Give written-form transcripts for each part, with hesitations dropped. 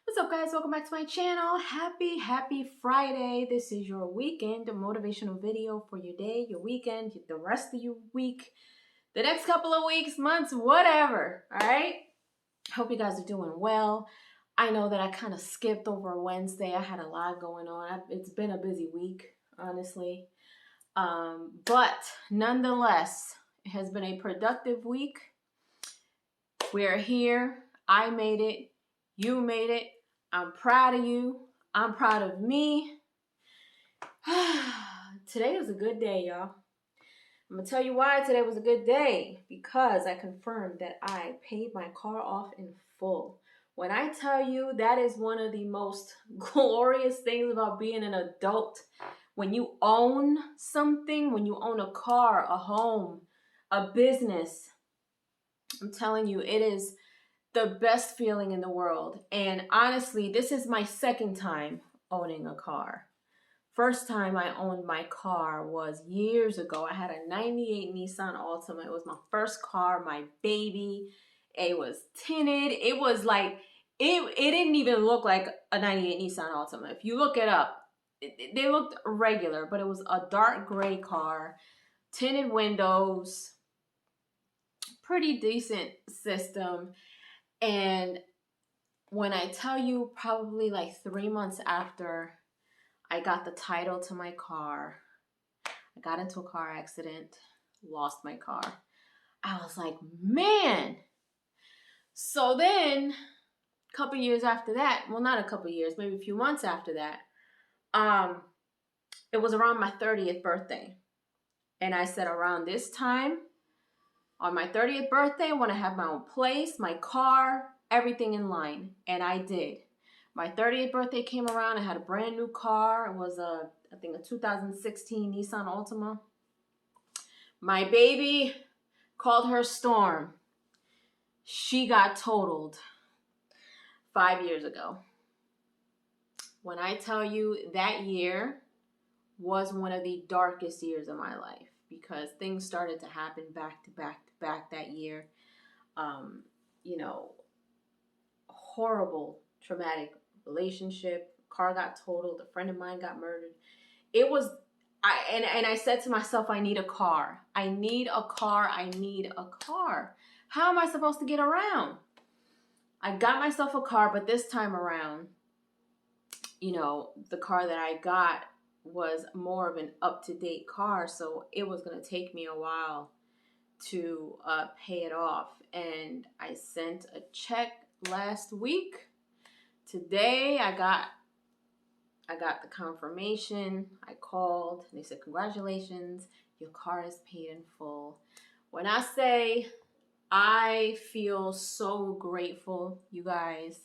What's up, guys? Welcome back to my channel. Happy Friday. This is your weekend motivational video for your day, your weekend, the rest of your week, the next couple of weeks, months, whatever. All right. Hope you guys are doing well. I know that I kind of skipped over Wednesday. I had a lot going on. It's been a busy week, honestly. But nonetheless, it has been a productive week. We're here. I made it. You made it. I'm proud of you. I'm proud of me. Today was a good day, y'all. I'm going to tell you why today was a good day. Because I confirmed that I paid my car off in full. When I tell you that is one of the most glorious things about being an adult. When you own something, when you own a car, a home, a business, I'm telling you, it is the best feeling in the world. And honestly, this is my second time owning a car. First time I owned my car was years ago. I had a 98 Nissan Altima. It was my first car, my baby. It was tinted. It was like, it didn't even look like a 98 Nissan Altima. If you look it up, they looked regular, but it was a dark gray car, tinted windows, pretty decent system. And when I tell you, probably like 3 months after I got the title to my car, I got into a car accident, lost my car. I was like, man. So then a couple years after that, well, not a couple years, maybe a few months after that, it was around my 30th birthday. And I said, around this time, on my 30th birthday, I want to have my own place, my car, everything in line. And I did. My 30th birthday came around. I had a brand new car. It was I think a 2016 Nissan Altima. My baby, called her Storm. She got totaled 5 years ago. When I tell you that year was one of the darkest years of my life, because things started to happen back to back that year. You know, horrible, traumatic relationship. Car got totaled. A friend of mine got murdered. It was, I said to myself, I need a car. I need a car. I need a car. How am I supposed to get around? I got myself a car, but this time around, you know, the car that I got was more of an up-to-date car, so it was going to take me a while to pay it off. And I sent a check last week. Today I got the confirmation. I called and they said, congratulations, your car is paid in full. When I say I feel so grateful, you guys,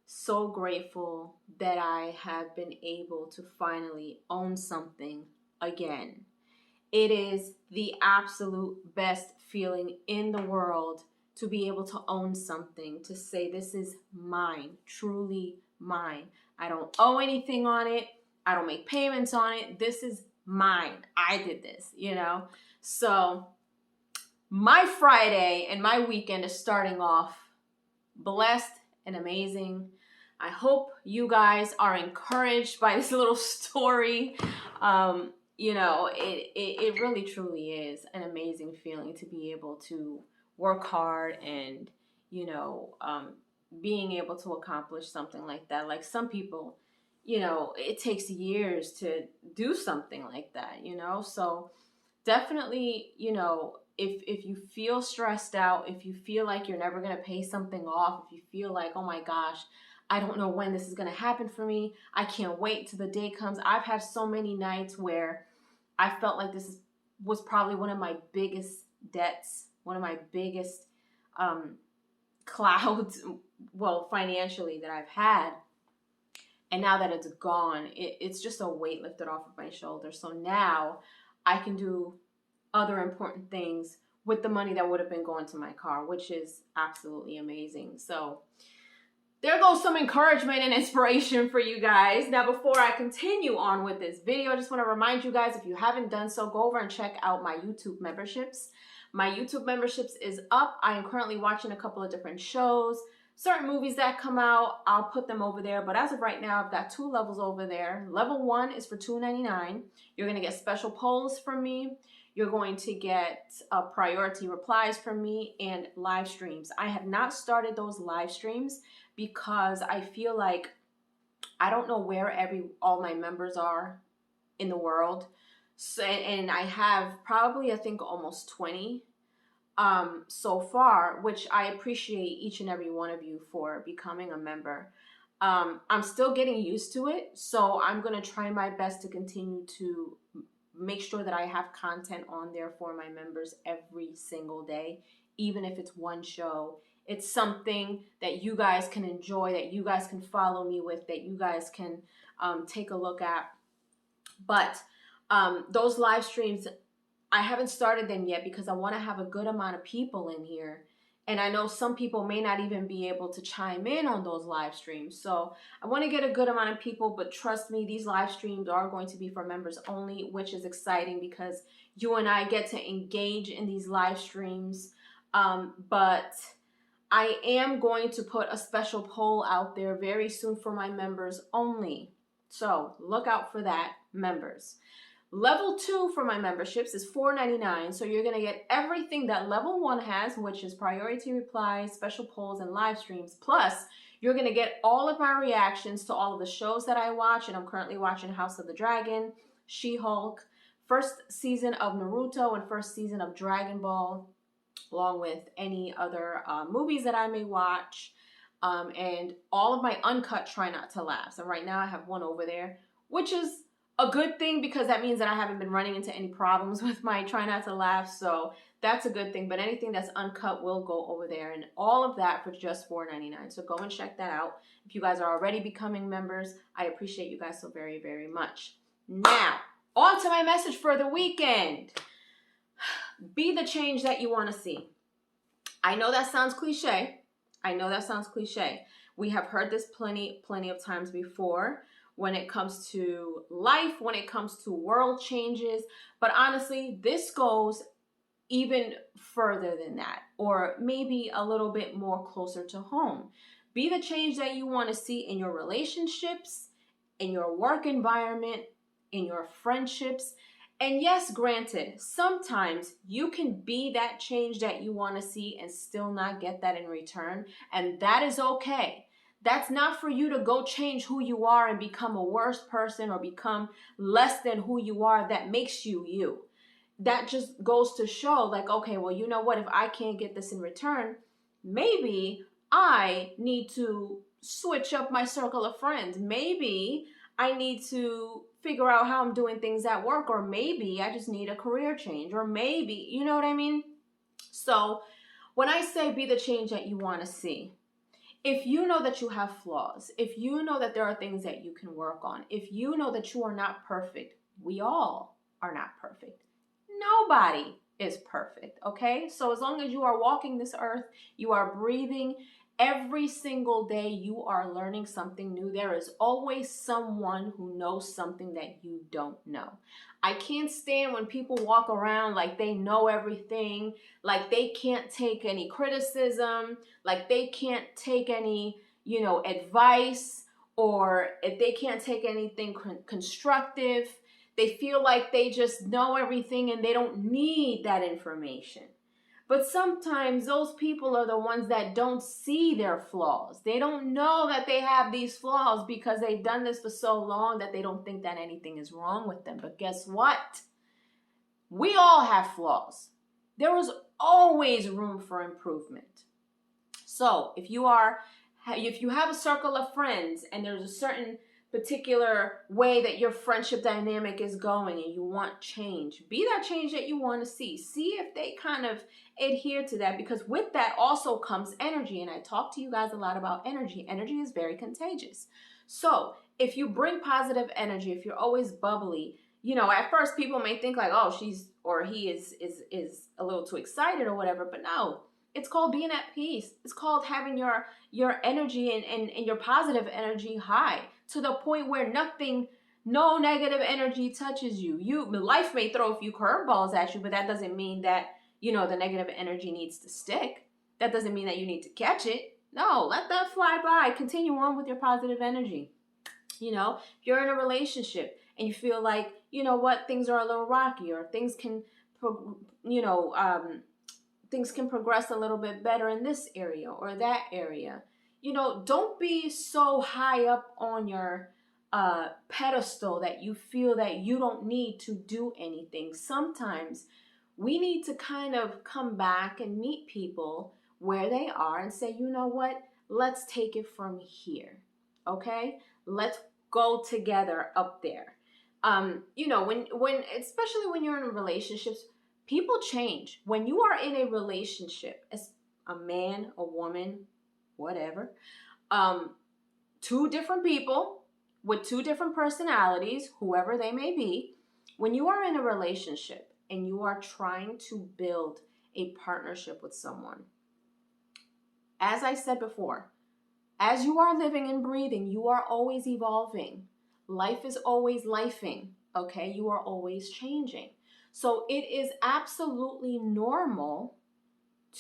so grateful that I have been able to finally own something again. It is the absolute best feeling in the world to be able to own something, to say this is mine, truly mine. I don't owe anything on it. I don't make payments on it. This is mine. I did this, you know? So my Friday and my weekend is starting off blessed and amazing. I hope you guys are encouraged by this little story. You know, it really truly is an amazing feeling to be able to work hard and, you know, being able to accomplish something like that. Like some people, you know, it takes years to do something like that, you know? So definitely, you know, if you feel stressed out, if you feel like you're never going to pay something off, if you feel like, oh my gosh, I don't know when this is going to happen for me, I can't wait till the day comes. I've had so many nights where I felt like this was probably one of my biggest debts, one of my biggest clouds, well, financially, that I've had. And now that it's gone, it's just a weight lifted off of my shoulders. So now I can do other important things with the money that would have been going to my car, which is absolutely amazing. So there goes some encouragement and inspiration for you guys. Now, before I continue on with this video, I just want to remind you guys, if you haven't done so, go over and check out my YouTube memberships. My YouTube memberships is up. I am currently watching a couple of different shows. certain movies that come out, I'll put them over there. But as of right now, I've got 2 levels over there. Level 1 is for $2.99. You're going to get special polls from me. You're going to get priority replies from me and live streams. I have not started those live streams because I feel like I don't know where all my members are in the world. So, and I have probably, I think, almost 20 so far, which I appreciate each and every one of you for becoming a member. I'm still getting used to it, so I'm going to try my best to continue to make sure that I have content on there for my members every single day, even if it's one show. It's something that you guys can enjoy, that you guys can follow me with, that you guys can take a look at. But those live streams, I haven't started them yet because I want to have a good amount of people in here. And I know some people may not even be able to chime in on those live streams. So I want to get a good amount of people, but trust me, these live streams are going to be for members only, which is exciting because you and I get to engage in these live streams. But I am going to put a special poll out there very soon for my members only. So look out for that, members. Level 2 for my memberships is $4.99. So you're going to get everything that level 1 has, which is priority replies, special polls, and live streams. Plus, you're going to get all of my reactions to all of the shows that I watch. And I'm currently watching House of the Dragon, She-Hulk, first season of Naruto, and first season of Dragon Ball, along with any other movies that I may watch. And all of my uncut Try Not to Laugh. So right now I have one over there, which is a good thing because that means that I haven't been running into any problems with my Try Not to Laugh. So that's a good thing. But anything that's uncut will go over there. And all of that for just $4.99. So go and check that out. If you guys are already becoming members, I appreciate you guys so very, very much. Now, on to my message for the weekend. Be the change that you want to see. I know that sounds cliche. I know that sounds cliche. We have heard this plenty of times before when it comes to life, when it comes to world changes. But honestly, this goes even further than that, or maybe a little bit more closer to home. Be the change that you want to see in your relationships, in your work environment, in your friendships. And yes, granted, sometimes you can be that change that you want to see and still not get that in return. And that is okay. That's not for you to go change who you are and become a worse person or become less than who you are. That makes you you. That just goes to show like, okay, well, you know what? If I can't get this in return, maybe I need to switch up my circle of friends. Maybe I need to figure out how I'm doing things at work, or maybe I just need a career change, or maybe, you know what I mean? So when I say be the change that you want to see, if you know that you have flaws, if you know that there are things that you can work on, if you know that you are not perfect, we all are not perfect. Nobody is perfect, okay? So as long as you are walking this earth, you are breathing, every single day you are learning something new. There is always someone who knows something that you don't know. I can't stand when people walk around like they know everything, like they can't take any criticism, like they can't take any, advice, or if they can't take anything constructive. They feel like they just know everything and they don't need that information. But sometimes those people are the ones that don't see their flaws. They don't know that they have these flaws because they've done this for so long that they don't think that anything is wrong with them. But guess what? We all have flaws. There is always room for improvement. So if you have a circle of friends and there's a certain particular way that your friendship dynamic is going and you want change, be that change that you want to see. See if they kind of adhere to that, because with that also comes energy. And I talk to you guys a lot about energy. Energy is very contagious. So if you bring positive energy, if you're always bubbly, at first people may think like, oh, she's or he is a little too excited or whatever, but no. It's called being at peace. It's called having your energy and your positive energy high, to the point where no negative energy touches you. Life may throw a few curveballs at you, but that doesn't mean that, the negative energy needs to stick. That doesn't mean that you need to catch it. No, let that fly by. Continue on with your positive energy. You know, if you're in a relationship and you feel like, you know what, things are a little rocky, or things can, you know, things can progress a little bit better in this area or that area. You know, don't be so high up on your pedestal that you feel that you don't need to do anything. Sometimes we need to kind of come back and meet people where they are and say, you know what, let's take it from here. Okay? Let's go together up there. You know, when especially when you're in relationships, people change. When you are in a relationship, as a man, a woman, whatever, two different people with two different personalities, whoever they may be, when you are in a relationship and you are trying to build a partnership with someone, as I said before, as you are living and breathing, you are always evolving. Life is always lifing, okay? You are always changing. So it is absolutely normal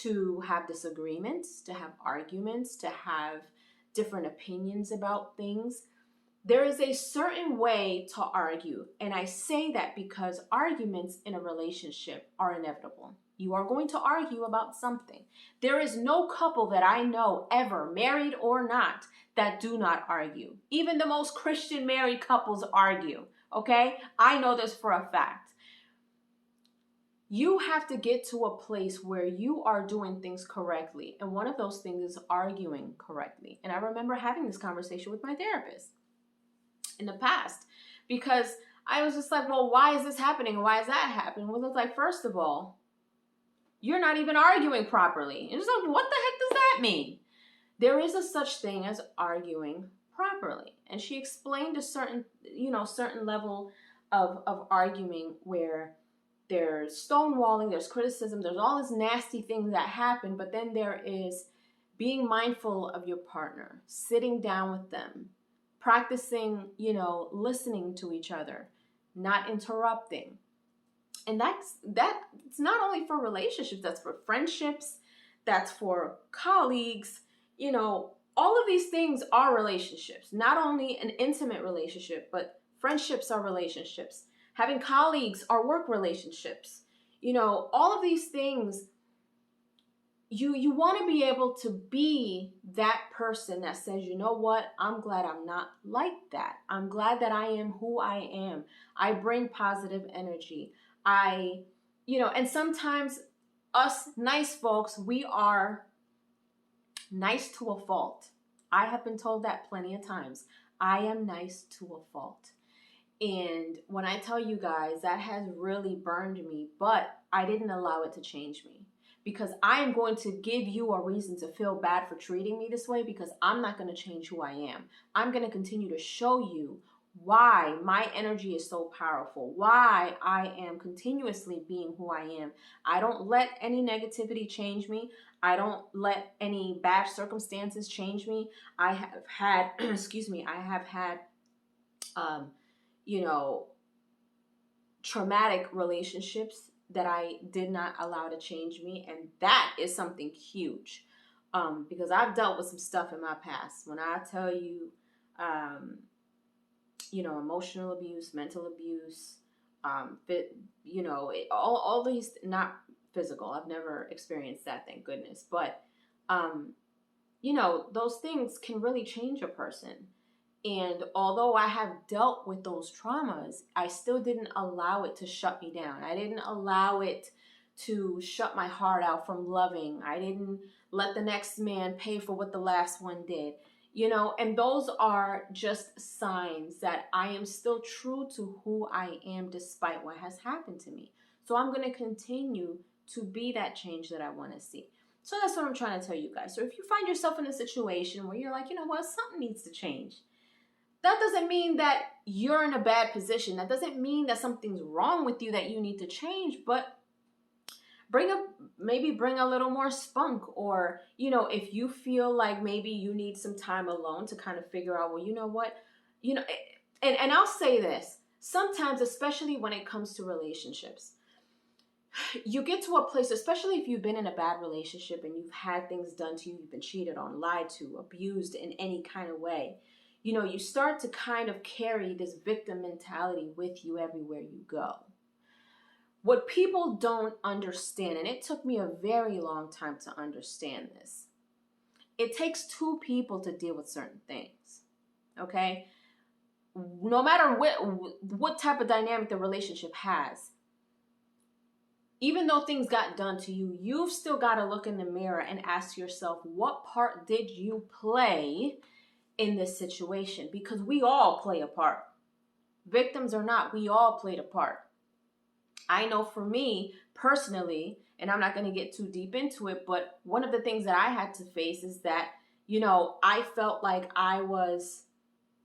to have disagreements, to have arguments, to have different opinions about things. There is a certain way to argue, and I say that because arguments in a relationship are inevitable. You are going to argue about something. There is no couple that I know ever, married or not, that do not argue. Even the most Christian married couples argue, okay? I know this for a fact. You have to get to a place where you are doing things correctly, and one of those things is arguing correctly. And I remember having this conversation with my therapist in the past, because I was just like, well, why is this happening? Why is that happening? Well, it's like, first of all, you're not even arguing properly. And it's like, what the heck does that mean? There is a such thing as arguing properly. And she explained a certain level of arguing where there's stonewalling, there's criticism, there's all this nasty things that happen, but then there is being mindful of your partner, sitting down with them, practicing, listening to each other, not interrupting. And that's not only for relationships, that's for friendships, that's for colleagues. All of these things are relationships. Not only an intimate relationship, but friendships are relationships. Having colleagues are work relationships. All of these things, you want to be able to be that person that says, you know what, I'm glad I'm not like that. I'm glad that I am who I am. I bring positive energy. And sometimes us nice folks, we are nice to a fault. I have been told that plenty of times. I am nice to a fault. And when I tell you guys, that has really burned me, but I didn't allow it to change me, because I am going to give you a reason to feel bad for treating me this way, because I'm not going to change who I am. I'm going to continue to show you why my energy is so powerful, why I am continuously being who I am. I don't let any negativity change me. I don't let any bad circumstances change me. I have had, traumatic relationships that I did not allow to change me. And that is something huge, because I've dealt with some stuff in my past. When I tell you, emotional abuse, mental abuse, all these, not physical. I've never experienced that, thank goodness. But, those things can really change a person. And although I have dealt with those traumas, I still didn't allow it to shut me down. I didn't allow it to shut my heart out from loving. I didn't let the next man pay for what the last one did. And those are just signs that I am still true to who I am despite what has happened to me. So I'm going to continue to be that change that I want to see. So that's what I'm trying to tell you guys. So if you find yourself in a situation where you're like, you know what, something needs to change, that doesn't mean that you're in a bad position. That doesn't mean that something's wrong with you that you need to change, but bring a little more spunk. Or, if you feel like maybe you need some time alone to kind of figure out, well, you know what, and I'll say this, sometimes, especially when it comes to relationships, you get to a place, especially if you've been in a bad relationship and you've had things done to you, you've been cheated on, lied to, abused in any kind of way, you know, you start to kind of carry this victim mentality with you everywhere you go. What people don't understand, and it took me a very long time to understand this, it takes two people to deal with certain things, okay? No matter what type of dynamic the relationship has, even though things got done to you, you've still got to look in the mirror and ask yourself, what part did you play in this situation? Because we all play a part. Victims or not, we all played a part. I know for me personally, and I'm not going to get too deep into it, but one of the things that I had to face is that, you know, I felt like I was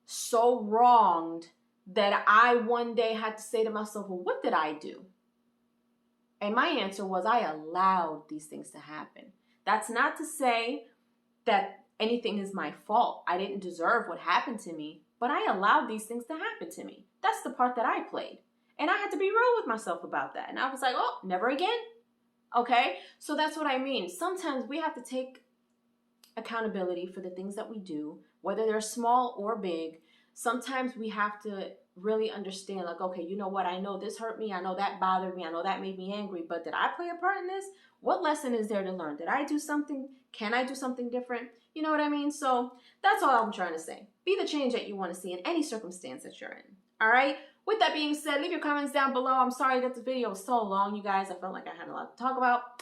so wronged that I one day had to say to myself, well, what did I do? And my answer was, I allowed these things to happen. That's not to say that anything is my fault. I didn't deserve what happened to me, but I allowed these things to happen to me. That's the part that I played. And I had to be real with myself about that. And I was like, oh, never again. Okay? So that's what I mean. Sometimes we have to take accountability for the things that we do, whether they're small or big. Sometimes we have to really understand, like, okay, you know what? I know this hurt me. I know that bothered me. I know that made me angry. But did I play a part in this? What lesson is there to learn? Did I do something? Can I do something different? You know what I mean? So that's all I'm trying to say. Be the change that you want to see in any circumstance that you're in. All right? With that being said, leave your comments down below. I'm sorry that the video was so long, you guys. I felt like I had a lot to talk about,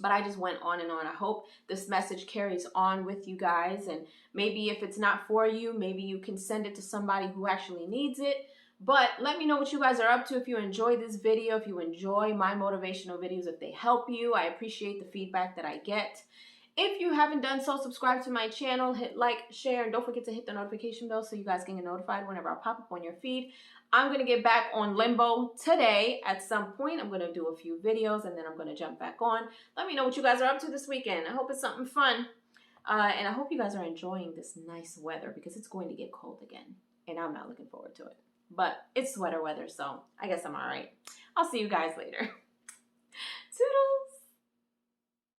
but I just went on and on. I hope this message carries on with you guys, and maybe if it's not for you, maybe you can send it to somebody who actually needs it. But let me know what you guys are up to. If you enjoyed this video, if you enjoy my motivational videos, if they help you, I appreciate the feedback that I get. If you haven't done so, subscribe to my channel, hit like, share, and don't forget to hit the notification bell so you guys can get notified whenever I pop up on your feed. I'm going to get back on Limbo today at some point. I'm going to do a few videos and then I'm going to jump back on. Let me know what you guys are up to this weekend. I hope it's something fun. And I hope you guys are enjoying this nice weather because it's going to get cold again. And I'm not looking forward to it. But it's sweater weather, so I guess I'm all right. I'll see you guys later. Toodles!